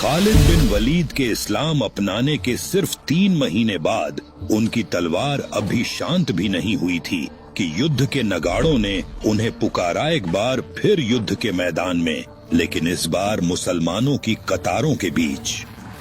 खालिद बिन वलीद के इस्लाम अपनाने के सिर्फ 3 महीने बाद उनकी तलवार अभी शांत भी नहीं हुई थी कि युद्ध के नगाड़ों ने उन्हें पुकारा एक बार फिर युद्ध के मैदान में, लेकिन इस बार मुसलमानों की कतारों के बीच।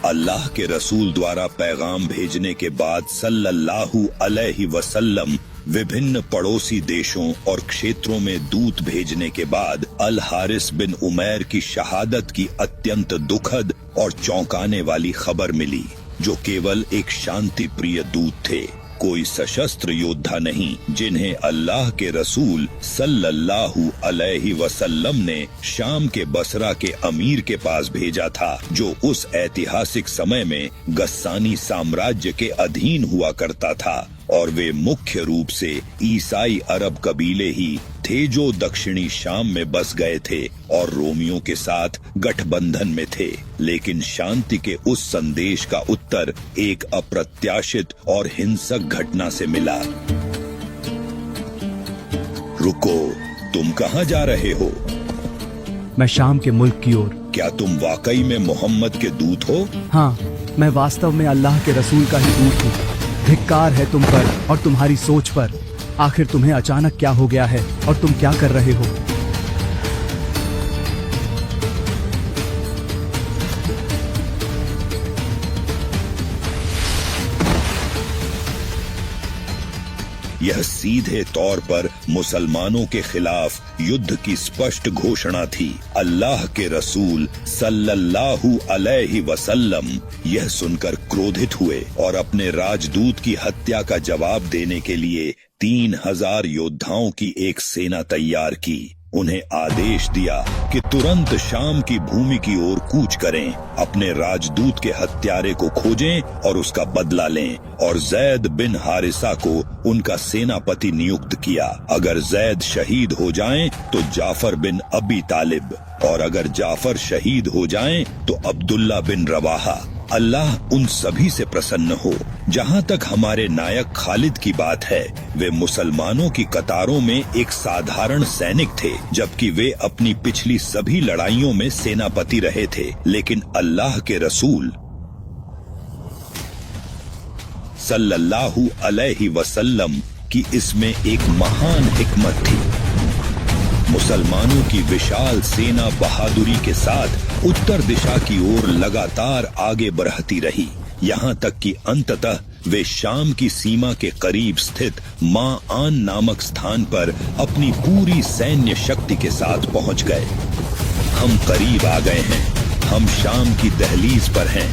अल्लाह के रसूल द्वारा पैगाम भेजने के बाद सल्लल्लाहु अलैहि वसल्लम विभिन्न पड़ोसी देशों और क्षेत्रों में दूत भेजने के बाद अल हारिस बिन उमैर की शहादत की अत्यंत दुखद और चौंकाने वाली खबर मिली, जो केवल एक शांति प्रिय दूत थे, कोई सशस्त्र योद्धा नहीं, जिन्हें अल्लाह के रसूल सल्लल्लाहु अलैहि वसल्लम ने शाम के बसरा के अमीर के पास भेजा था, जो उस ऐतिहासिक समय में गस्सानी साम्राज्य के अधीन हुआ करता था, और वे मुख्य रूप से ईसाई अरब कबीले ही थे जो दक्षिणी शाम में बस गए थे और रोमियों के साथ गठबंधन में थे। लेकिन शांति के उस संदेश का उत्तर एक अप्रत्याशित और हिंसक घटना से मिला। रुको, तुम कहाँ जा रहे हो? मैं शाम के मुल्क की ओर। क्या तुम वाकई में मोहम्मद के दूत हो? हाँ, मैं वास्तव में अल्लाह के रसूल का ही दूत हूँ। धिक्कार है तुम पर और तुम्हारी सोच पर। आखिर तुम्हें अचानक क्या हो गया है और तुम क्या कर रहे हो? यह सीधे तौर पर मुसलमानों के खिलाफ युद्ध की स्पष्ट घोषणा थी। अल्लाह के रसूल सल्लल्लाहु अलैहि वसल्लम यह सुनकर क्रोधित हुए और अपने राजदूत की हत्या का जवाब देने के लिए 3000 योद्धाओं की एक सेना तैयार की। उन्हें आदेश दिया कि तुरंत शाम की भूमि की ओर कूच करें, अपने राजदूत के हत्यारे को खोजें और उसका बदला लें, और जैद बिन हारिसा को उनका सेनापति नियुक्त किया। अगर जैद शहीद हो जाएं तो जाफर बिन अबी तालिब, और अगर जाफर शहीद हो जाएं तो अब्दुल्ला बिन रवाहा। अल्लाह उन सभी से प्रसन्न हो। जहाँ तक हमारे नायक खालिद की बात है, वे मुसलमानों की कतारों में एक साधारण सैनिक थे, जबकि वे अपनी पिछली सभी लड़ाइयों में सेनापति रहे थे। लेकिन अल्लाह के रसूल सल्लल्लाहु अलैहि वसल्लम की इसमें एक महान हिकमत थी। मुसलमानों की विशाल सेना बहादुरी के साथ उत्तर दिशा की ओर लगातार आगे बढ़ती रही, यहाँ तक कि अंततः वे शाम की सीमा के करीब स्थित माआन नामक स्थान पर अपनी पूरी सैन्य शक्ति के साथ पहुंच गए। हम करीब आ गए हैं, हम शाम की दहलीज पर हैं।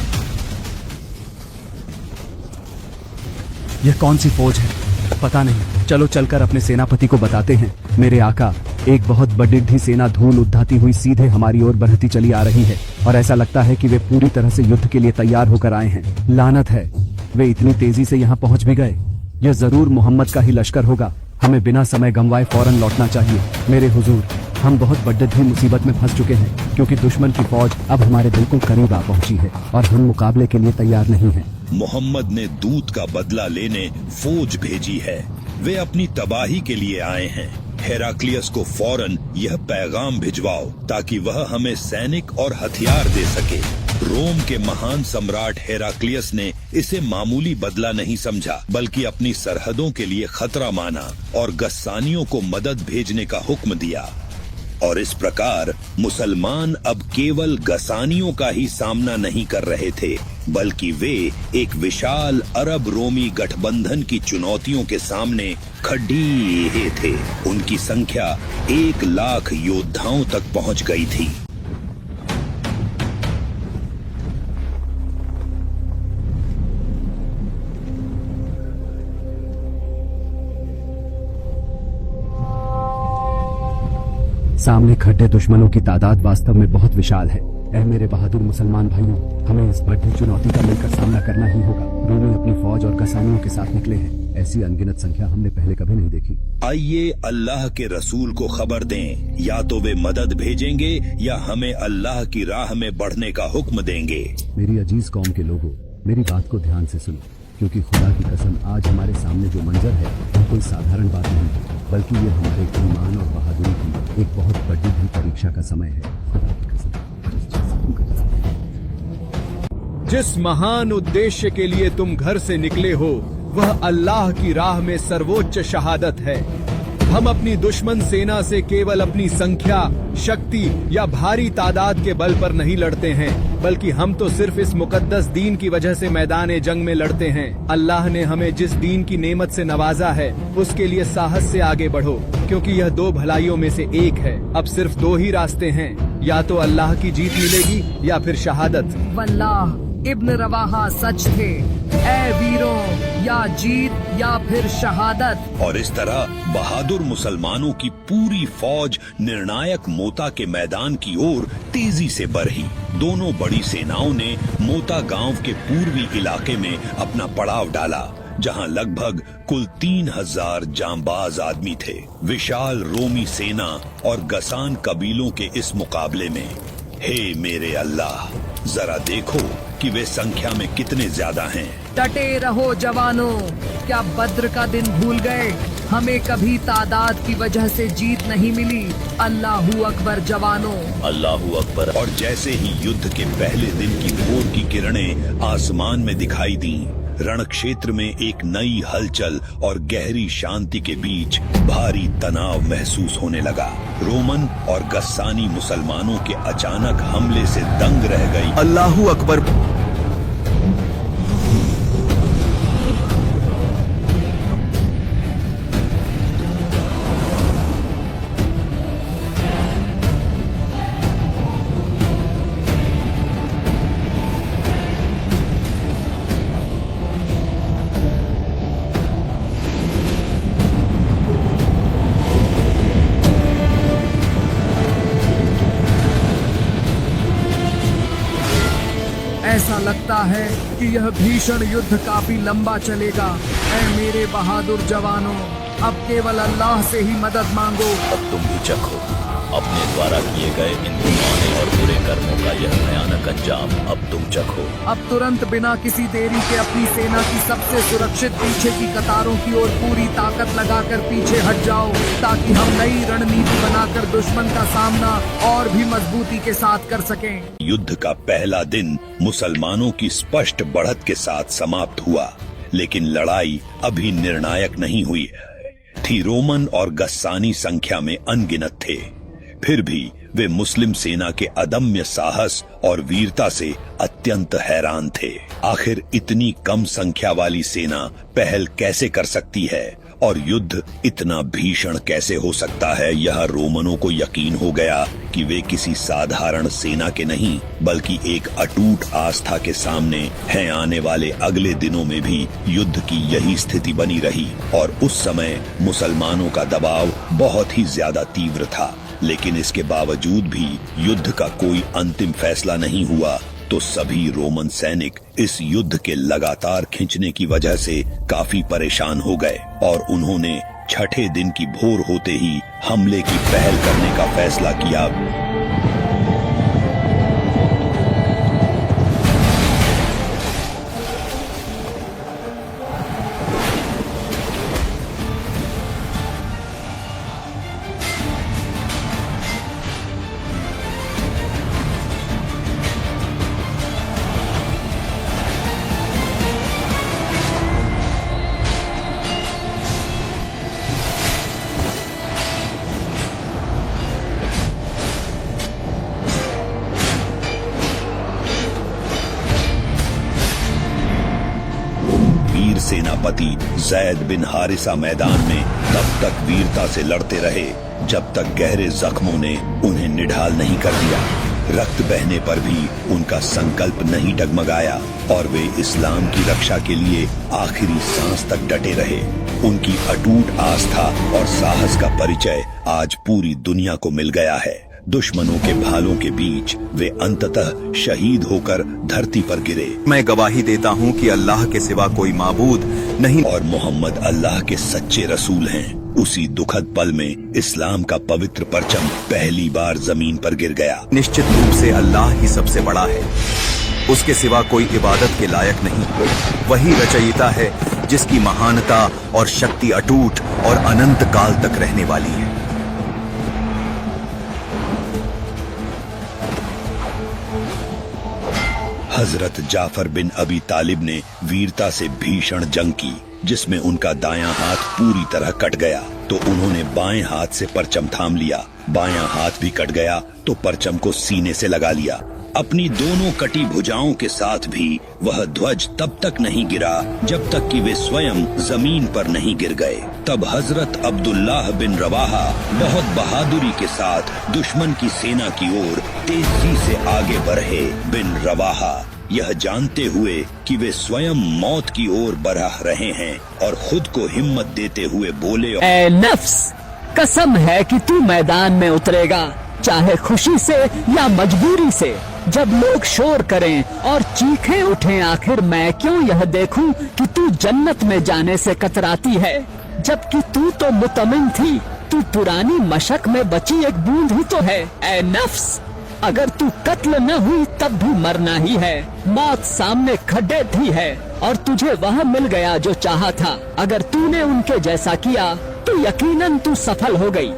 यह कौन सी फौज है? पता नहीं। चलो चलकर अपने सेनापति को बताते हैं। मेरे आका, एक बहुत बड़ी सेना धूल उठाती हुई सीधे हमारी ओर बढ़ती चली आ रही है, और ऐसा लगता है कि वे पूरी तरह से युद्ध के लिए तैयार होकर आए हैं। लानत है, वे इतनी तेजी से यहाँ पहुँच भी गए। यह जरूर मोहम्मद का ही लश्कर होगा। हमें बिना समय गंवाए फौरन लौटना चाहिए। मेरे हुजूर, हम बहुत बड़ी मुसीबत में फंस चुके हैं, क्योंकि दुश्मन की फौज अब हमारे बिल्कुल करीब आ पहुंची है और हम मुकाबले के लिए तैयार नहीं हैं। मोहम्मद ने दूत का बदला लेने फौज भेजी है। वे अपनी तबाही के लिए आए हैं। हेराक्लियस को फौरन यह पैगाम भिजवाओ ताकि वह हमें सैनिक और हथियार दे सके। रोम के महान सम्राट हेराक्लियस ने इसे मामूली बदला नहीं समझा, बल्कि अपनी सरहदों के लिए खतरा माना और गस्सानियों को मदद भेजने का हुक्म दिया। और इस प्रकार मुसलमान अब केवल गसानियों का ही सामना नहीं कर रहे थे, बल्कि वे एक विशाल अरब रोमी गठबंधन की चुनौतियों के सामने खड़े थे। उनकी संख्या 1 लाख योद्धाओं तक पहुंच गई थी। सामने खड़े दुश्मनों की तादाद वास्तव में बहुत विशाल है। ऐ मेरे बहादुर मुसलमान भाइयों, हमें इस बड़ी चुनौती का मिलकर सामना करना ही होगा। रोमी अपनी फौज और गसानियों के साथ निकले हैं। ऐसी अनगिनत संख्या हमने पहले कभी नहीं देखी। आइए अल्लाह के रसूल को खबर दें, या तो वे मदद भेजेंगे या हमें अल्लाह की राह में बढ़ने का हुक्म देंगे। मेरी अजीज कौम के लोगों, मेरी बात को ध्यान से सुनो, क्योंकि खुदा की कसम आज हमारे सामने जो मंजर है वो कोई साधारण बात नहीं, बल्कि ये हमारे ईमान और बहादुरी की एक बहुत बड़ी भी परीक्षा का समय है। खुदा की कसम। जिस महान उद्देश्य के लिए तुम घर से निकले हो वह अल्लाह की राह में सर्वोच्च शहादत है। हम अपनी दुश्मन सेना से केवल अपनी संख्या, शक्ति या भारी तादाद के बल पर नहीं लड़ते हैं, बल्कि हम तो सिर्फ इस मुकद्दस दीन की वजह से मैदान जंग में लड़ते हैं। अल्लाह ने हमें जिस दीन की नेमत से नवाजा है उसके लिए साहस से आगे बढ़ो, क्योंकि यह दो भलाइयों में से एक है। अब सिर्फ दो ही रास्ते हैं, या तो अल्लाह की जीत मिलेगी या फिर शहादत। वल्लाह इब्न रवाहा सच थे, ऐ वीरों, या जीत या फिर शहादत। और इस तरह बहादुर मुसलमानों की पूरी फौज निर्णायक मोता के मैदान की ओर तेजी से बढ़ी। दोनों बड़ी सेनाओं ने मोता गांव के पूर्वी इलाके में अपना पड़ाव डाला, जहां लगभग कुल 3000 जांबाज आदमी थे। विशाल रोमी सेना और गसान कबीलों के इस मुकाबले में, हे मेरे अल्लाह, जरा देखो कि वे संख्या में कितने ज्यादा हैं। डटे रहो जवानों, क्या बद्र का दिन भूल गए? हमें कभी तादाद की वजह से जीत नहीं मिली। अल्लाहू अकबर जवानों, अल्लाहू अकबर। और जैसे ही युद्ध के पहले दिन की भोर की किरणें आसमान में दिखाई दी, रण क्षेत्र में एक नई हलचल और गहरी शांति के बीच भारी तनाव महसूस होने लगा। रोमन और गस्सानी मुसलमानों के अचानक हमले से दंग रह गई। अल्लाहू अकबर। ऐसा लगता है कि यह भीषण युद्ध काफी लंबा चलेगा। ऐ मेरे बहादुर जवानों, अब केवल अल्लाह से ही मदद मांगो। अब तुम भी चखो अपने द्वारा किए गए इन पुराने और बुरे कर्मों का यह भयानक अंजाम। अब तुम चखो। अब तुरंत बिना किसी देरी के अपनी सेना की सबसे सुरक्षित पीछे की कतारों की ओर पूरी ताकत लगाकर पीछे हट जाओ, ताकि हम नई रणनीति बनाकर दुश्मन का सामना और भी मजबूती के साथ कर सकें। युद्ध का पहला दिन मुसलमानों की स्पष्ट बढ़त के साथ समाप्त हुआ, लेकिन लड़ाई अभी निर्णायक नहीं हुई थी। रोमन और गस्सानी संख्या में अनगिनत थे, फिर भी वे मुस्लिम सेना के अदम्य साहस और वीरता से अत्यंत हैरान थे। आखिर इतनी कम संख्या वाली सेना पहल कैसे कर सकती है और युद्ध इतना भीषण कैसे हो सकता है? यह रोमनों को यकीन हो गया कि वे किसी साधारण सेना के नहीं, बल्कि एक अटूट आस्था के सामने हैं। आने वाले अगले दिनों में भी युद्ध की यही स्थिति बनी रही और उस समय मुसलमानों का दबाव बहुत ही ज्यादा तीव्र था। लेकिन इसके बावजूद भी युद्ध का कोई अंतिम फैसला नहीं हुआ, तो सभी रोमन सैनिक इस युद्ध के लगातार खिंचने की वजह से काफी परेशान हो गए और उन्होंने छठे दिन की भोर होते ही हमले की पहल करने का फैसला किया। सेनापति जैद बिन हारिसा मैदान में तब तक वीरता से लड़ते रहे जब तक गहरे जख्मों ने उन्हें निढाल नहीं कर दिया। रक्त बहने पर भी उनका संकल्प नहीं डगमगाया और वे इस्लाम की रक्षा के लिए आखिरी सांस तक डटे रहे। उनकी अटूट आस्था और साहस का परिचय आज पूरी दुनिया को मिल गया है। दुश्मनों के भालों के बीच वे अंततः शहीद होकर धरती पर गिरे। मैं गवाही देता हूँ कि अल्लाह के सिवा कोई माबूद नहीं और मोहम्मद अल्लाह के सच्चे रसूल हैं। उसी दुखद पल में इस्लाम का पवित्र परचम पहली बार जमीन पर गिर गया। निश्चित रूप से अल्लाह ही सबसे बड़ा है, उसके सिवा कोई इबादत के लायक नहीं। वही रचयिता है जिसकी महानता और शक्ति अटूट और अनंत काल तक रहने वाली है। हजरत जाफर बिन अबी तालिब ने वीरता से भीषण जंग की, जिसमें उनका दायां हाथ पूरी तरह कट गया तो उन्होंने बाएं हाथ से परचम थाम लिया, बायां हाथ भी कट गया तो परचम को सीने से लगा लिया। अपनी दोनों कटी भुजाओं के साथ भी वह ध्वज तब तक नहीं गिरा जब तक कि वे स्वयं जमीन पर नहीं गिर गए। तब हजरत अब्दुल्लाह बिन रवाहा बहुत बहादुरी के साथ दुश्मन की सेना की ओर तेजी से आगे बढ़े। बिन रवाहा यह जानते हुए कि वे स्वयं मौत की ओर बढ़ रहे हैं और खुद को हिम्मत देते हुए बोले, ए नफ्स, कसम है कि तू मैदान में उतरेगा, चाहे खुशी से या मजबूरी से। जब लोग शोर करें और चीखें उठें, आखिर मैं क्यों यह देखूं कि तू जन्नत में जाने से कतराती है, जबकि तू तो मुतमिन थी। तू पुरानी मशक में बची एक बूंद ही तो है। ए नफ्स, अगर तू कत्ल न हुई तब भी मरना ही है। मौत सामने खड्डे थी है और तुझे वह मिल गया जो चाहा था। अगर तूने उनके जैसा किया तो यकीनन तू सफल हो गई।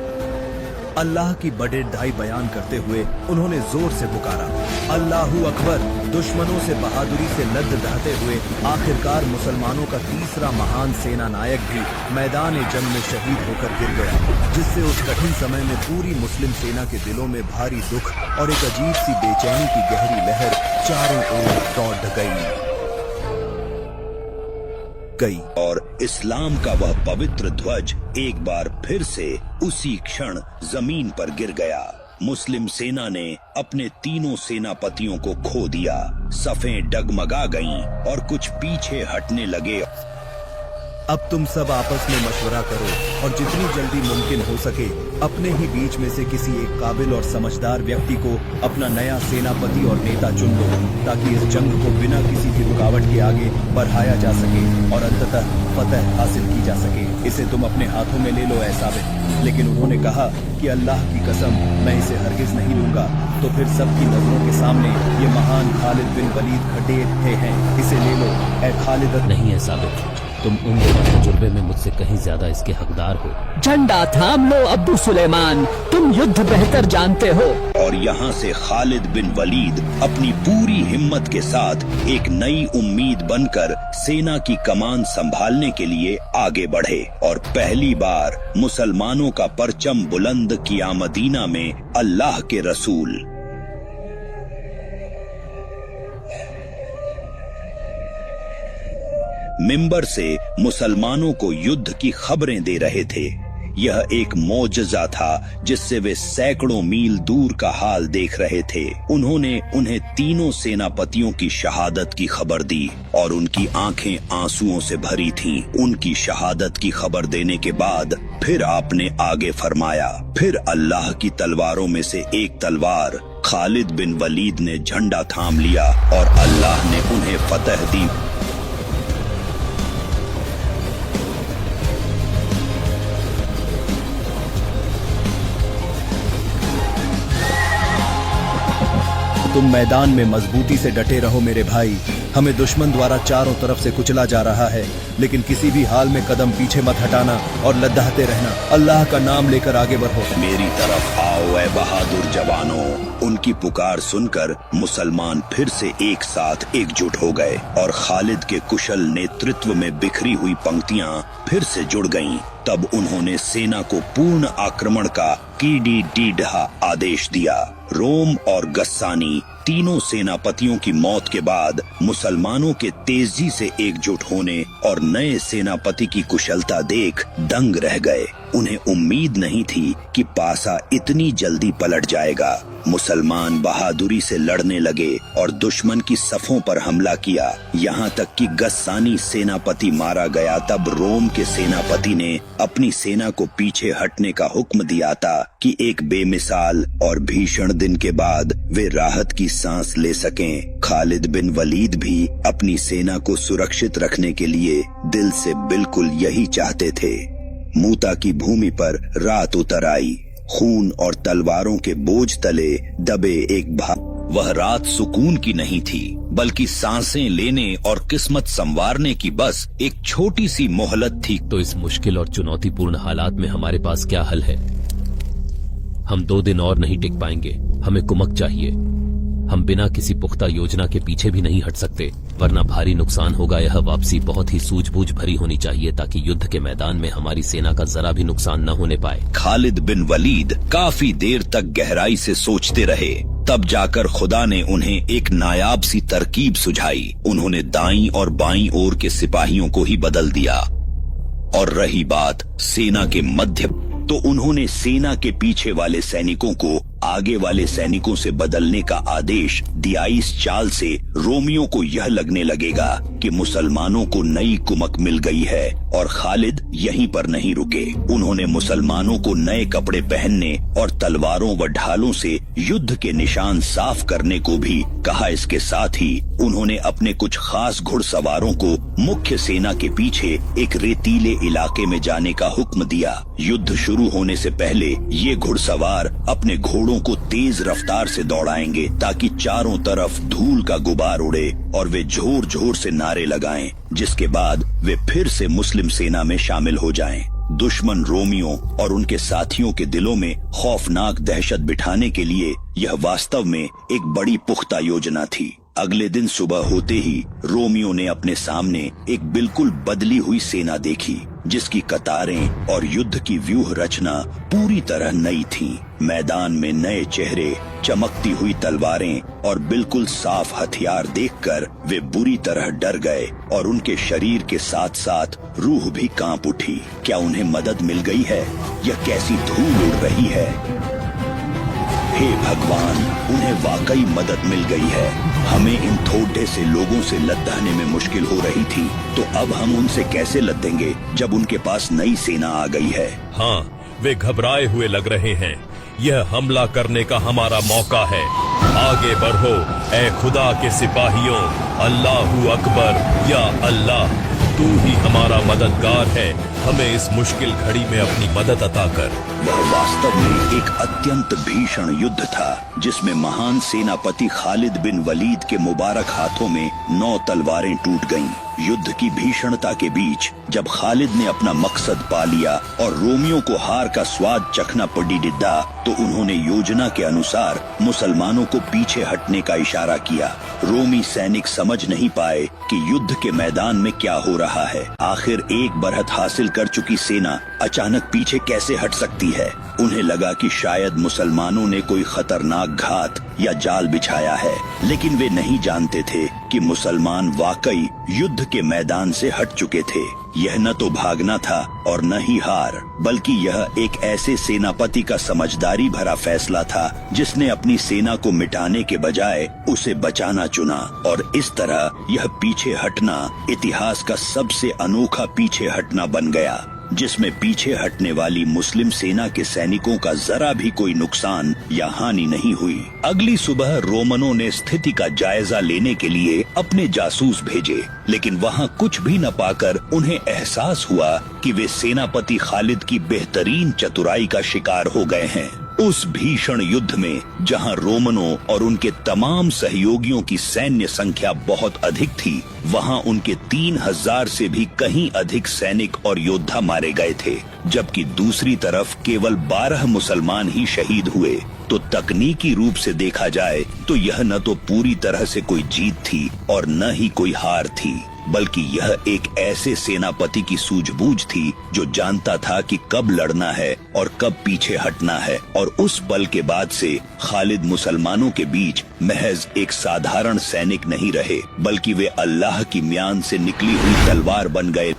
अल्लाह की बड़ेढाई बयान करते हुए उन्होंने जोर से पुकारा, अल्लाहू अकबर। दुश्मनों से बहादुरी से लद दहते हुए आखिरकार मुसलमानों का तीसरा महान सेना नायक भी मैदान जंग में शहीद होकर गिर गया, जिससे उस कठिन समय में पूरी मुस्लिम सेना के दिलों में भारी दुख और एक अजीब सी बेचैनी की गहरी लहर चारों ओर दौड़ गई और इस्लाम का वह पवित्र ध्वज एक बार फिर से उसी क्षण जमीन पर गिर गया। मुस्लिम सेना ने अपने तीनों सेनापतियों को खो दिया। सफें डगमगा गईं और कुछ पीछे हटने लगे। अब तुम सब आपस में मशवरा करो और जितनी जल्दी मुमकिन हो सके अपने ही बीच में से किसी एक काबिल और समझदार व्यक्ति को अपना नया सेनापति और नेता चुन लो, ताकि इस जंग को बिना किसी की रुकावट के आगे बढ़ाया जा सके और अंततः फतह हासिल की जा सके। इसे तुम अपने हाथों में ले लो ऐ साबित। लेकिन उन्होंने कहा कि अल्लाह की कसम, मैं इसे हरगिज नहीं लूंगा। तो फिर सबकी नजरों के सामने ये महान खालिद बिन वलीद खड़े हैं। इसे ले लो ऐ खालिद। नहीं है साबित, तुम उम्र और तजुर्बे में मुझसे कहीं ज्यादा इसके हकदार हो। झंडा थाम लो अब्दू सुलेमान, तुम युद्ध बेहतर जानते हो। और यहाँ से खालिद बिन वलीद अपनी पूरी हिम्मत के साथ एक नई उम्मीद बनकर सेना की कमान संभालने के लिए आगे बढ़े और पहली बार मुसलमानों का परचम बुलंद किया मदीना में अल्लाह के रसूल। मिंबर से मुसलमानों को युद्ध की खबरें दे रहे थे। यह एक मौजज़ा था जिससे वे सैकड़ों मील दूर का हाल देख रहे थे। उन्होंने उन्हें तीनों सेनापतियों की शहादत की खबर दी और उनकी आंखें आंसुओं से भरी थीं। उनकी शहादत की खबर देने के बाद फिर आपने आगे फरमाया, फिर अल्लाह की तलवारों में से एक तलवार खालिद बिन वलीद ने झंडा थाम लिया और अल्लाह ने उन्हें फतह दी। तुम मैदान में मजबूती से डटे रहो मेरे भाई। हमें दुश्मन द्वारा चारों तरफ से कुचला जा रहा है, लेकिन किसी भी हाल में कदम पीछे मत हटाना और लद्दाहते रहना। अल्लाह का नाम लेकर आगे बढ़ो। मेरी तरफ आओ ऐ बहादुर जवानों। उनकी पुकार सुनकर मुसलमान फिर से एक साथ एकजुट हो गए और खालिद के कुशल नेतृत्व में बिखरी हुई पंक्तियां फिर से जुड़ गईं। तब उन्होंने सेना को पूर्ण आक्रमण का कीडी-डीडहा आदेश दिया। रोम और गस्सानी तीनों सेनापतियों की मौत के बाद मुसलमानों के तेजी से एकजुट होने और नए सेनापति की कुशलता देख दंग रह गए। उन्हें उम्मीद नहीं थी कि पासा इतनी जल्दी पलट जाएगा। मुसलमान बहादुरी से लड़ने लगे और दुश्मन की सफों पर हमला किया, यहाँ तक कि गस्सानी सेनापति मारा गया। तब रोम के सेनापति ने अपनी सेना को पीछे हटने का हुक्म दिया था कि एक बेमिसाल और भीषण दिन के बाद वे राहत की सांस ले सकें। खालिद बिन वलीद भी अपनी सेना को सुरक्षित रखने के लिए दिल से बिल्कुल यही चाहते थे। मूता की भूमि पर रात उतर आई। खून और तलवारों के बोझ तले दबे एक वह रात सुकून की नहीं थी, बल्कि सांसें लेने और किस्मत संवारने की बस एक छोटी सी मोहलत थी। तो इस मुश्किल और चुनौतीपूर्ण हालात में हमारे पास क्या हल है? हम 2 दिन और नहीं टिक पाएंगे। हमें कुमक चाहिए। हम बिना किसी पुख्ता योजना के पीछे भी नहीं हट सकते, वरना भारी नुकसान होगा। यह वापसी बहुत ही सूझबूझ भरी होनी चाहिए ताकि युद्ध के मैदान में हमारी सेना का जरा भी नुकसान न होने पाए। खालिद बिन वलीद काफी देर तक गहराई से सोचते रहे। तब जाकर खुदा ने उन्हें एक नायाब सी तरकीब सुझाई। उन्होंने दाईं और बाईं ओर के सिपाहियों को ही बदल दिया। और रही बात सेना के मध्य, तो उन्होंने सेना के पीछे वाले सैनिकों को आगे वाले सैनिकों से बदलने का आदेश दिया। इस चाल से रोमियों को यह लगने लगेगा कि मुसलमानों को नई कुमक मिल गई है। और खालिद यहीं पर नहीं रुके। उन्होंने मुसलमानों को नए कपड़े पहनने और तलवारों व ढालों से युद्ध के निशान साफ करने को भी कहा। इसके साथ ही उन्होंने अपने कुछ खास घुड़सवारों को मुख्य सेना के पीछे एक रेतीले इलाके में जाने का हुक्म दिया। युद्ध शुरू होने से पहले ये घुड़सवार अपने घोड़ों को तेज रफ्तार से दौड़ाएंगे ताकि चारों तरफ धूल का गुबार उड़े और वे जोर जोर से नारे लगाएं, जिसके बाद वे फिर से मुस्लिम सेना में शामिल हो जाएं। दुश्मन रोमियों और उनके साथियों के दिलों में खौफनाक दहशत बिठाने के लिए यह वास्तव में एक बड़ी पुख्ता योजना थी। अगले दिन सुबह होते ही रोमियों ने अपने सामने एक बिल्कुल बदली हुई सेना देखी, जिसकी कतारें और युद्ध की व्यूह रचना पूरी तरह नई थी। मैदान में नए चेहरे, चमकती हुई तलवारें और बिल्कुल साफ हथियार देखकर वे बुरी तरह डर गए और उनके शरीर के साथ साथ रूह भी कांप उठी। क्या उन्हें मदद मिल गई है? यह कैसी धूल उड़ रही है? हे भगवान, उन्हें वाकई मदद मिल गई है। हमें इन थोड़े से लोगों से लद्दाने में मुश्किल हो रही थी, तो अब हम उनसे कैसे लद्देंगे जब उनके पास नई सेना आ गई है? हाँ, वे घबराए हुए लग रहे हैं। यह हमला करने का हमारा मौका है। आगे बढ़ो ऐ खुदा के सिपाहियों। अल्लाहू अकबर, या अल्लाह, तू ही हमारा मददगार है। हमें इस मुश्किल घड़ी में अपनी मदद अता कर। वह वास्तव में एक अत्यंत भीषण युद्ध था, जिसमें महान सेनापति खालिद बिन वलीद के मुबारक हाथों में 9 तलवारें टूट गईं। युद्ध की भीषणता के बीच जब खालिद ने अपना मकसद पा लिया और रोमियों को हार का स्वाद चखना पड़ी डिद्दा, तो उन्होंने योजना के अनुसार मुसलमानों को पीछे हटने का इशारा किया। रोमी सैनिक समझ नहीं पाए कि युद्ध के मैदान में क्या हो रहा है। आखिर एक बरहत हासिल कर चुकी सेना अचानक पीछे कैसे हट सकती है? उन्हें लगा कि शायद मुसलमानों ने कोई खतरनाक घात या जाल बिछाया है, लेकिन वे नहीं जानते थे कि मुसलमान वाकई युद्ध के मैदान से हट चुके थे। यह न तो भागना था और न ही हार, बल्कि यह एक ऐसे सेनापति का समझदारी भरा फैसला था जिसने अपनी सेना को मिटाने के बजाय उसे बचाना चुना। और इस तरह यह पीछे हटना इतिहास का सबसे अनोखा पीछे हटना बन गया, जिसमें पीछे हटने वाली मुस्लिम सेना के सैनिकों का जरा भी कोई नुकसान या हानि नहीं हुई। अगली सुबह रोमनों ने स्थिति का जायजा लेने के लिए अपने जासूस भेजे, लेकिन वहां कुछ भी न पाकर उन्हें एहसास हुआ कि वे सेनापति खालिद की बेहतरीन चतुराई का शिकार हो गए हैं। उस भीषण युद्ध में जहां रोमनों और उनके तमाम सहयोगियों की सैन्य संख्या बहुत अधिक थी, वहां उनके 3000 से भी कहीं अधिक सैनिक और योद्धा मारे गए थे, जबकि दूसरी तरफ केवल 12 मुसलमान ही शहीद हुए। तो तकनीकी रूप से देखा जाए तो यह न तो पूरी तरह से कोई जीत थी और न ही कोई हार थी, बल्कि यह एक ऐसे सेनापति की सूझबूझ थी जो जानता था कि कब लड़ना है और कब पीछे हटना है। और उस पल के बाद से खालिद मुसलमानों के बीच महज एक साधारण सैनिक नहीं रहे, बल्कि वे अल्लाह की म्यान से निकली हुई तलवार बन गए।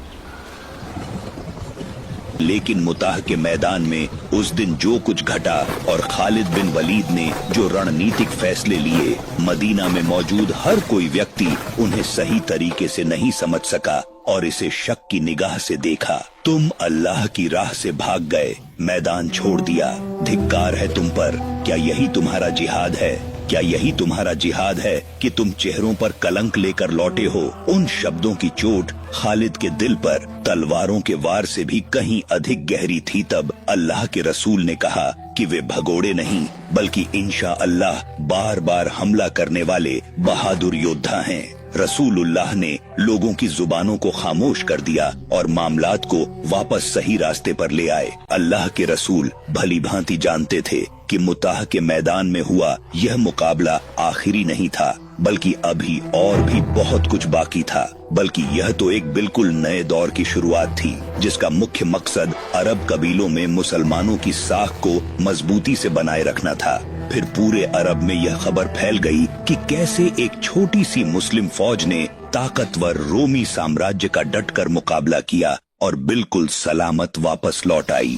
लेकिन मुताह के मैदान में उस दिन जो कुछ घटा और खालिद बिन वलीद ने जो रणनीतिक फैसले लिए, मदीना में मौजूद हर कोई व्यक्ति उन्हें सही तरीके से नहीं समझ सका और इसे शक की निगाह से देखा। तुम अल्लाह की राह से भाग गए, मैदान छोड़ दिया, धिक्कार है तुम पर। क्या यही तुम्हारा जिहाद है? क्या यही तुम्हारा जिहाद है कि तुम चेहरों पर कलंक लेकर लौटे हो? उन शब्दों की चोट खालिद के दिल पर तलवारों के वार से भी कहीं अधिक गहरी थी। तब अल्लाह के रसूल ने कहा कि वे भगोड़े नहीं, बल्कि इंशा अल्लाह बार बार हमला करने वाले बहादुर योद्धा हैं। रसूलुल्लाह ने लोगों की जुबानों को खामोश कर दिया और मामलात को वापस सही रास्ते पर ले आए। अल्लाह के रसूल भली भांति जानते थे कि मुताह के मैदान में हुआ यह मुकाबला आखिरी नहीं था, बल्कि अभी और भी बहुत कुछ बाकी था। बल्कि यह तो एक बिल्कुल नए दौर की शुरुआत थी, जिसका मुख्य मकसद अरब कबीलों में मुसलमानों की साख को मजबूती से बनाए रखना था। फिर पूरे अरब में यह खबर फैल गई कि कैसे एक छोटी सी मुस्लिम फौज ने ताकतवर रोमी साम्राज्य का डटकर मुकाबला किया और बिल्कुल सलामत वापस लौट आई।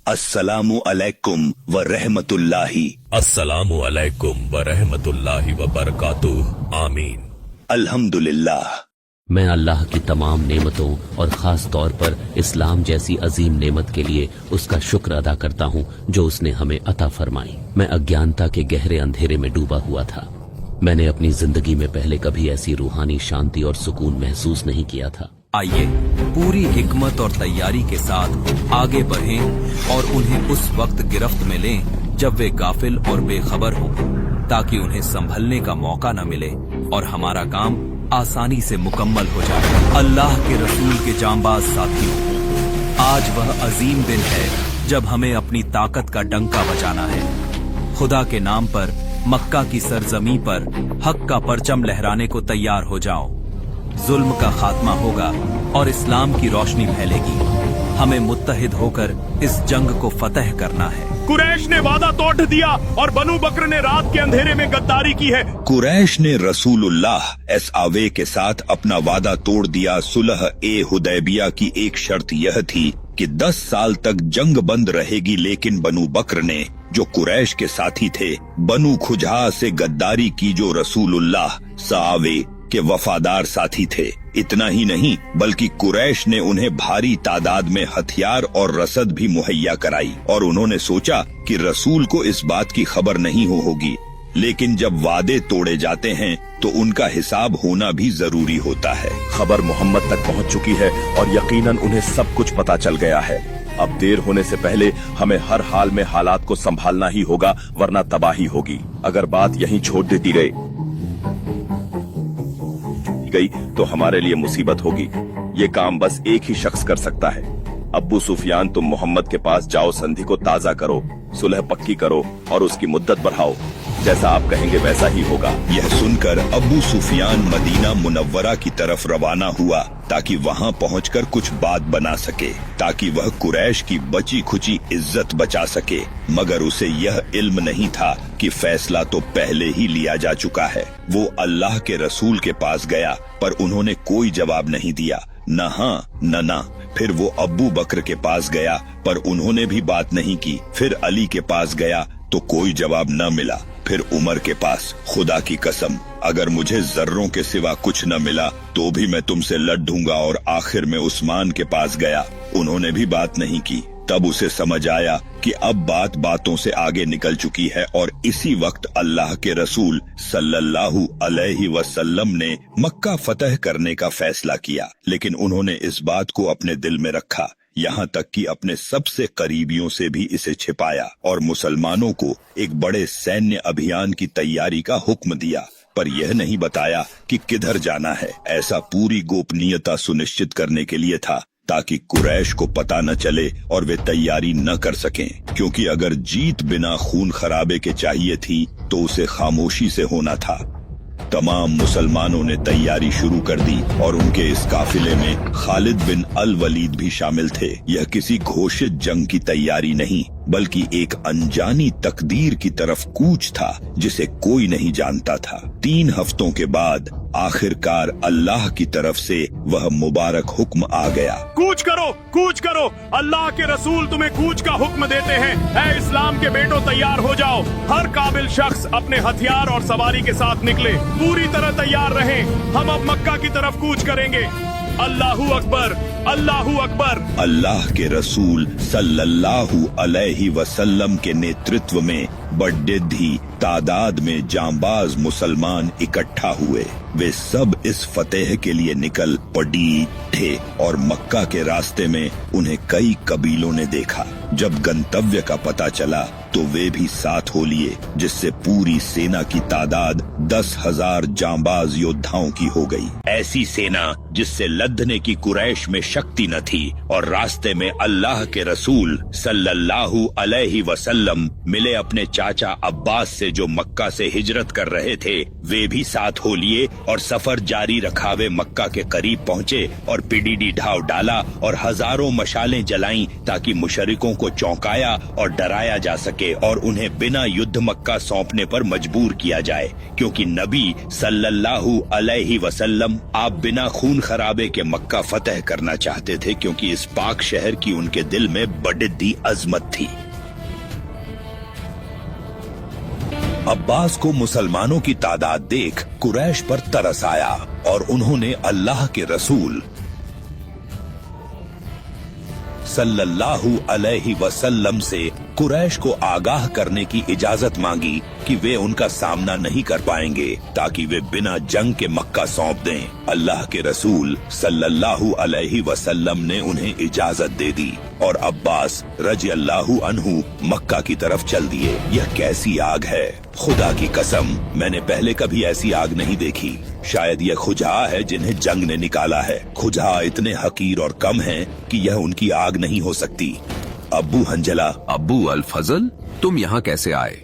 अस्सलामु अलैकुम व रहमतुल्लाहि। अस्सलामु अलैकुम व रहमतुल्लाहि व बरकातुहू। आमीन। अल्हम्दुलिल्लाह। मैं अल्लाह की तमाम नेमतों और खास तौर पर इस्लाम जैसी अजीम नेमत के लिए उसका शुक्र अदा करता हूँ जो उसने हमें अता फरमाई। मैं अज्ञानता के गहरे अंधेरे में डूबा हुआ था। मैंने अपनी जिंदगी में पहले कभी ऐसी रूहानी शांति और सुकून महसूस नहीं किया था। आइए पूरी हिकमत और तैयारी के साथ आगे बढ़ें और उन्हें उस वक्त गिरफ्त में लें जब वे गाफिल और बेखबर हों, ताकि उन्हें संभलने का मौका न मिले और हमारा काम आसानी से मुकम्मल हो जाए। अल्लाह के रसूल के जांबाज साथियों, आज वह अजीम दिन है जब हमें अपनी ताकत का डंका बजाना है। खुदा के नाम पर मक्का की सरजमी पर हक का परचम लहराने को तैयार हो जाओ। जुल्म का खात्मा होगा और इस्लाम की रोशनी फैलेगी। हमें मुत्तहिद होकर इस जंग को फतह करना है। कुरैश ने वादा तोड़ दिया और बनु बकर ने रात के अंधेरे में गद्दारी की है। कुरैश ने रसूलुल्लाह आवे के साथ अपना वादा तोड़ दिया। सुलह ए हुदैबिया की एक शर्त यह थी कि 10 साल तक जंग बंद रहेगी, लेकिन बनु बकर ने, जो कुरैश के साथी थे, बनु खुजा से गद्दारी की, जो रसूलुल्लाह सावे के वफादार साथी थे। इतना ही नहीं बल्कि कुरैश ने उन्हें भारी तादाद में हथियार और रसद भी मुहैया कराई और उन्होंने सोचा कि रसूल को इस बात की खबर नहीं होगी। लेकिन जब वादे तोड़े जाते हैं तो उनका हिसाब होना भी जरूरी होता है। खबर मोहम्मद तक पहुंच चुकी है और यकीनन उन्हें सब कुछ पता चल गया है। अब देर होने से पहले हमें हर हाल में हालात को संभालना ही होगा, वरना तबाही होगी। अगर बात यहीं छोड़ देती गई तो हमारे लिए मुसीबत होगी। ये काम बस एक ही शख्स कर सकता है। अब्बू सुफियान, तुम मोहम्मद के पास जाओ, संधि को ताजा करो, सुलह पक्की करो और उसकी मुद्दत बढ़ाओ। जैसा आप कहेंगे वैसा ही होगा। यह सुनकर अबू सुफियान मदीना मुनव्वरा की तरफ रवाना हुआ ताकि वहां पहुंचकर कुछ बात बना सके, ताकि वह कुरैश की बची खुची इज्जत बचा सके। मगर उसे यह इल्म नहीं था कि फैसला तो पहले ही लिया जा चुका है। वो अल्लाह के रसूल के पास गया पर उन्होंने कोई जवाब नहीं दिया, न हाँ न ना। फिर वो अब्बू बकर के पास गया पर उन्होंने भी बात नहीं की। फिर अली के पास गया तो कोई जवाब न मिला। फिर उमर के पास, खुदा की कसम अगर मुझे जर्रों के सिवा कुछ न मिला तो भी मैं तुमसे लड़ दूंगा। और आखिर में उस्मान के पास गया, उन्होंने भी बात नहीं की। तब उसे समझ आया कि अब बात बातों से आगे निकल चुकी है और इसी वक्त अल्लाह के रसूल सल्लल्लाहु अलैहि वसल्लम ने मक्का फतह करने का फैसला किया। लेकिन उन्होंने इस बात को अपने दिल में रखा, यहाँ तक कि अपने सबसे करीबियों से भी इसे छिपाया और मुसलमानों को एक बड़े सैन्य अभियान की तैयारी का हुक्म दिया, पर यह नहीं बताया कि किधर जाना है। ऐसा पूरी गोपनीयता सुनिश्चित करने के लिए था ताकि कुरैश को पता न चले और वे तैयारी न कर सकें, क्योंकि अगर जीत बिना खून खराबे के चाहिए थी तो उसे खामोशी से होना था। तमाम मुसलमानों ने तैयारी शुरू कर दी और उनके इस काफिले में खालिद बिन अल वलीद भी शामिल थे। यह किसी घोषित जंग की तैयारी नहीं बल्कि एक अनजानी तकदीर की तरफ कूच था जिसे कोई नहीं जानता था। 3 हफ्तों के बाद आखिरकार अल्लाह की तरफ से वह मुबारक हुक्म आ गया। कूच करो, अल्लाह के रसूल तुम्हें कूच का हुक्म देते हैं। ऐ इस्लाम के बेटों, तैयार हो जाओ। हर काबिल शख्स अपने हथियार और सवारी के साथ निकले। पूरी तरह तैयार रहें। हम अब मक्का की तरफ कूच करेंगे। अल्लाहू अकबर, अल्लाहू अकबर। अल्लाह के रसूल सल्लल्लाहु अलैहि वसल्लम के नेतृत्व में बड्डिद्धी तादाद में जांबाज मुसलमान इकट्ठा हुए। वे सब इस फतेह के लिए निकल पड़ी थे और मक्का के रास्ते में उन्हें कई कबीलों ने देखा। जब गंतव्य का पता चला तो वे भी साथ हो लिए, जिससे पूरी सेना की तादाद 10,000 जांबाज योद्धाओं की हो गई। ऐसी सेना जिससे लदने की कुरैश में शक्ति न थी और रास्ते में अल्लाह के रसूल सल्लल्लाहु अलैहि वसल्लम मिले अपने चाचा अब्बास से जो मक्का से हिजरत कर रहे थे, वे भी साथ हो लिए और सफर जारी रखा। वे मक्का के करीब पहुँचे और पिडीडी ढाव डाला और हजारों मशालें जलाईं ताकि मुशरिकों को चौंकाया और डराया जा सके और उन्हें बिना युद्ध मक्का सौंपने पर मजबूर किया जाए, क्योंकि नबी सल्लल्लाहु अलैहि वसल्लम आप बिना खून खराबे के मक्का फतह करना चाहते थे, क्योंकि इस पाक शहर की उनके दिल में बड़ी अजमत थी। अब्बास को मुसलमानों की तादाद देख कुरैश पर तरस आया और उन्होंने अल्लाह के रसूल सल्लल्लाहु अलैहि वसल्लम से कुरैश को आगाह करने की इजाजत मांगी कि वे उनका सामना नहीं कर पाएंगे, ताकि वे बिना जंग के मक्का सौंप दें। अल्लाह के रसूल सल्लल्लाहु अलैहि वसल्लम ने उन्हें इजाजत दे दी और अब्बास रज़ियल्लाहु अन्हु मक्का की तरफ चल दिए। यह कैसी आग है, खुदा की कसम, मैंने पहले कभी ऐसी आग नहीं देखी। शायद यह खुजा है जिन्हें जंग ने निकाला है। खुजा इतने हकीर और कम हैं कि यह उनकी आग नहीं हो सकती। अब्बू हंजला। अब्बू अल फजल, तुम यहाँ कैसे आए?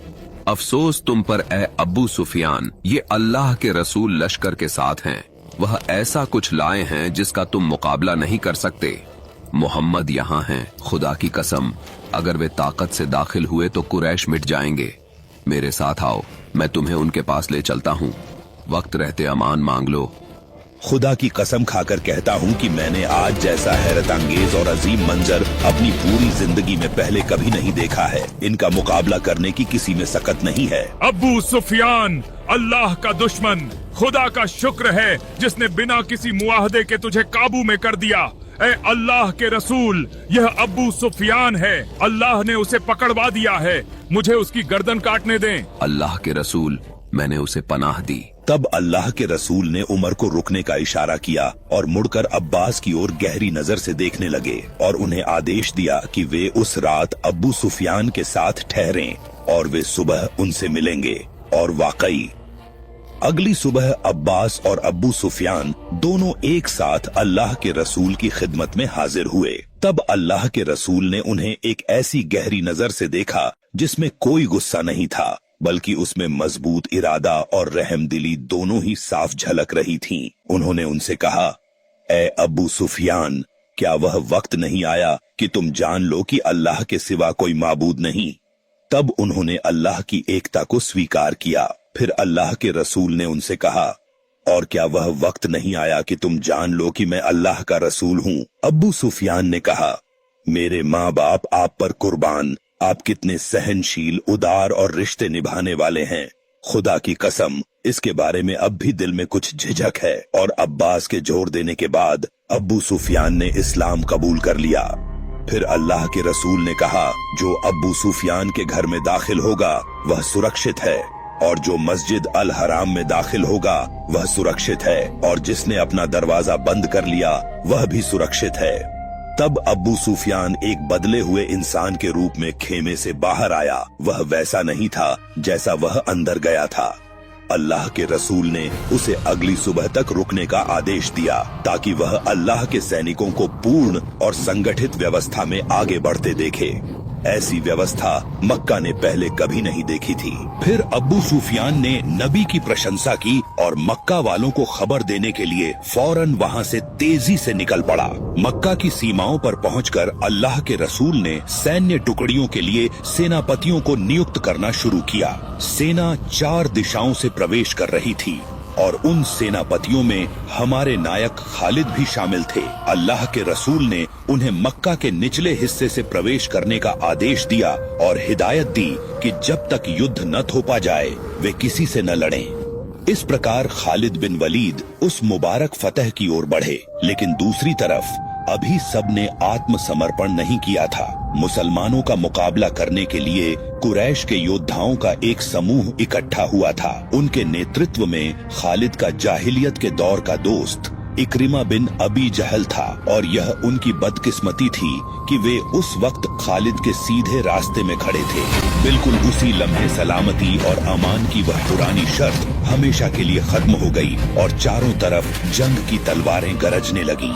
अफसोस तुम पर ए अब्बू सुफियान, ये अल्लाह के रसूल लश्कर के साथ हैं। वह ऐसा कुछ लाए हैं जिसका तुम मुकाबला नहीं कर सकते। मोहम्मद यहाँ हैं, खुदा की कसम, अगर वे ताकत से दाखिल हुए तो कुरैश मिट जाएंगे। मेरे साथ आओ, मैं तुम्हें उनके पास ले चलता हूँ। वक्त रहते अमान मांग लो। खुदा की कसम खाकर कहता हूँ कि मैंने आज जैसा हैरत अंगेज और अजीम मंजर अपनी पूरी जिंदगी में पहले कभी नहीं देखा है। इनका मुकाबला करने की किसी में सकत नहीं है। अबू सुफियान, अल्लाह का दुश्मन, खुदा का शुक्र है जिसने बिना किसी मुआहदे के तुझे काबू में कर दिया। ए अल्लाह के रसूल, यह अबू सुफियान है, अल्लाह ने उसे पकड़वा दिया है, मुझे उसकी गर्दन काटने दें। अल्लाह के रसूल, मैंने उसे पनाह दी। तब अल्लाह के रसूल ने उमर को रुकने का इशारा किया और मुड़कर अब्बास की ओर गहरी नजर से देखने लगे और उन्हें आदेश दिया कि वे उस रात अबू सुफियान के साथ ठहरें और वे सुबह उनसे मिलेंगे। और वाकई अगली सुबह अब्बास और अबू सुफियान दोनों एक साथ अल्लाह के रसूल की खिदमत में हाजिर हुए। तब अल्लाह के रसूल ने उन्हें एक ऐसी गहरी नजर से देखा जिसमें कोई गुस्सा नहीं था, बल्कि उसमें मजबूत इरादा और रहमदिली दोनों ही साफ झलक रही थीं। उन्होंने उनसे कहा, ए अबू सुफियान, क्या वह वक्त नहीं आया कि तुम जान लो कि अल्लाह के सिवा कोई माबूद नहीं? तब उन्होंने अल्लाह की एकता को स्वीकार किया। फिर अल्लाह के रसूल ने उनसे कहा, और क्या वह वक्त नहीं आया कि तुम जान लो कि मैं अल्लाह का रसूल हूँ? अबू सुफियान ने कहा, मेरे माँ बाप आप पर कुर्बान, आप कितने सहनशील, उदार और रिश्ते निभाने वाले हैं। खुदा की कसम, इसके बारे में अब भी दिल में कुछ झिझक है। और अब्बास के जोर देने के बाद अबू सुफियान ने इस्लाम कबूल कर लिया। फिर अल्लाह के रसूल ने कहा, जो अबू सुफियान के घर में दाखिल होगा वह सुरक्षित है, और जो मस्जिद अल हराम में दाखिल होगा वह सुरक्षित है, और जिसने अपना दरवाजा बंद कर लिया वह भी सुरक्षित है। तब अबू सुफियान एक बदले हुए इंसान के रूप में खेमे से बाहर आया। वह वैसा नहीं था जैसा वह अंदर गया था। अल्लाह के रसूल ने उसे अगली सुबह तक रुकने का आदेश दिया ताकि वह अल्लाह के सैनिकों को पूर्ण और संगठित व्यवस्था में आगे बढ़ते देखे। ऐसी व्यवस्था मक्का ने पहले कभी नहीं देखी थी। फिर अबू सुफियान ने नबी की प्रशंसा की और मक्का वालों को खबर देने के लिए फौरन वहां से तेजी से निकल पड़ा। मक्का की सीमाओं पर पहुंचकर अल्लाह के रसूल ने सैन्य टुकड़ियों के लिए सेनापतियों को नियुक्त करना शुरू किया। सेना 4 दिशाओं से प्रवेश कर रही थी और उन सेनापतियों में हमारे नायक खालिद भी शामिल थे। अल्लाह के रसूल ने उन्हें मक्का के निचले हिस्से से प्रवेश करने का आदेश दिया और हिदायत दी कि जब तक युद्ध न थोपा जाए वे किसी से न लड़ें। इस प्रकार खालिद बिन वलीद उस मुबारक फतह की ओर बढ़े, लेकिन दूसरी तरफ अभी सबने आत्मसमर्पण नहीं किया था। मुसलमानों का मुकाबला करने के लिए कुरैश के योद्धाओं का एक समूह इकट्ठा हुआ था। उनके नेतृत्व में खालिद का जाहिलियत के दौर का दोस्त इक्रिमा बिन अबी जहल था, और यह उनकी बदकिस्मती थी कि वे उस वक्त खालिद के सीधे रास्ते में खड़े थे। बिल्कुल उसी लम्हे सलामती और अमान की वह पुरानी शर्त हमेशा के लिए खत्म हो गई और चारों तरफ जंग की तलवारें गरजने लगी।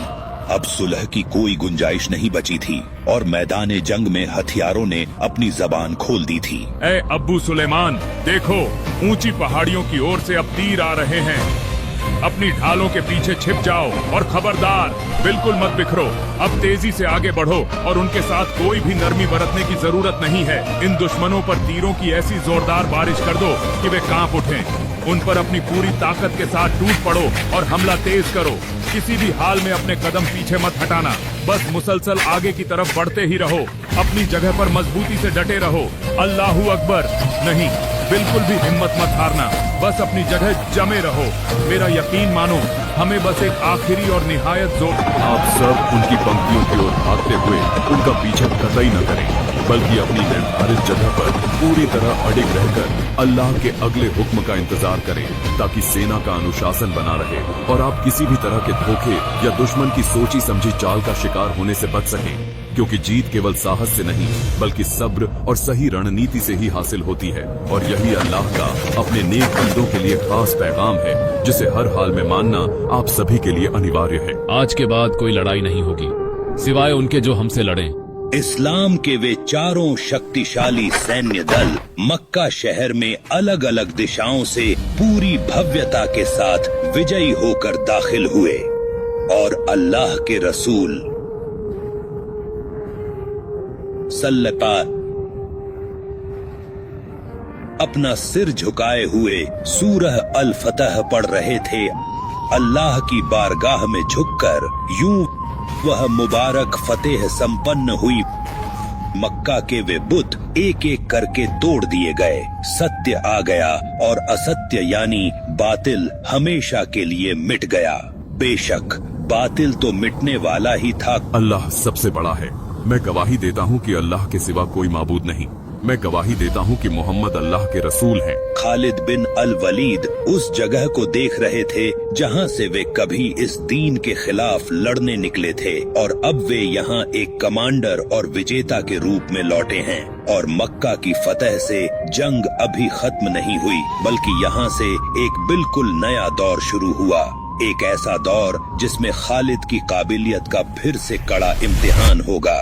अब सुलह की कोई गुंजाइश नहीं बची थी और मैदान जंग में हथियारों ने अपनी जबान खोल दी थी। ए अब्बू सुलेमान, देखो ऊंची पहाड़ियों की ओर से अब तीर आ रहे हैं। अपनी ढालों के पीछे छिप जाओ और खबरदार, बिल्कुल मत बिखरो। अब तेजी से आगे बढ़ो और उनके साथ कोई भी नरमी बरतने की जरूरत नहीं है। इन दुश्मनों पर तीरों की ऐसी जोरदार बारिश कर दो कि वे कांप उठें। उन पर अपनी पूरी ताकत के साथ टूट पड़ो और हमला तेज करो। किसी भी हाल में अपने कदम पीछे मत हटाना, बस मुसलसल आगे की तरफ बढ़ते ही रहो। अपनी जगह पर मजबूती से डटे रहो। अल्लाहू अकबर, नहीं, बिल्कुल भी हिम्मत मत हारना, बस अपनी जगह जमे रहो। मेरा यकीन मानो, हमें बस एक आखिरी और निहायत जोर। आप सब उनकी पंक्तियों की ओर भागते हुए उनका पीछा कतई न करें, बल्कि अपनी निर्धारित जगह पर पूरी तरह अडिग रहकर अल्लाह के अगले हुक्म का इंतजार करें, ताकि सेना का अनुशासन बना रहे और आप किसी भी तरह के धोखे या दुश्मन की सोची समझी चाल का शिकार होने से बच सकें। क्योंकि जीत केवल साहस से नहीं, बल्कि सब्र और सही रणनीति से ही हासिल होती है, और यही अल्लाह का अपने नेक बंदों के लिए खास पैगाम है, जिसे हर हाल में मानना आप सभी के लिए अनिवार्य है। आज के बाद कोई लड़ाई नहीं होगी, सिवाय उनके जो हमसे लड़ें। इस्लाम के वे चारों शक्तिशाली सैन्य दल मक्का शहर में अलग अलग दिशाओं से पूरी भव्यता के साथ विजयी होकर दाखिल हुए, और अल्लाह के रसूल सल्लल्लाहु अपना सिर झुकाए हुए सूरह अल फतह पढ़ रहे थे। अल्लाह की बारगाह में झुककर यूं वह मुबारक फतेह संपन्न हुई। मक्का के वे बुत एक एक करके तोड़ दिए गए। सत्य आ गया और असत्य यानी बातिल हमेशा के लिए मिट गया। बेशक बातिल तो मिटने वाला ही था। अल्लाह सबसे बड़ा है। मैं गवाही देता हूँ कि अल्लाह के सिवा कोई माबूद नहीं। मैं गवाही देता हूँ कि मोहम्मद अल्लाह के रसूल हैं। खालिद बिन अल वलीद उस जगह को देख रहे थे जहाँ से वे कभी इस दीन के खिलाफ लड़ने निकले थे, और अब वे यहाँ एक कमांडर और विजेता के रूप में लौटे हैं। और मक्का की फतह से जंग अभी खत्म नहीं हुई, बल्कि यहाँ से एक बिल्कुल नया दौर शुरू हुआ। एक ऐसा दौर जिसमें खालिद की काबिलियत का फिर से कड़ा इम्तिहान होगा।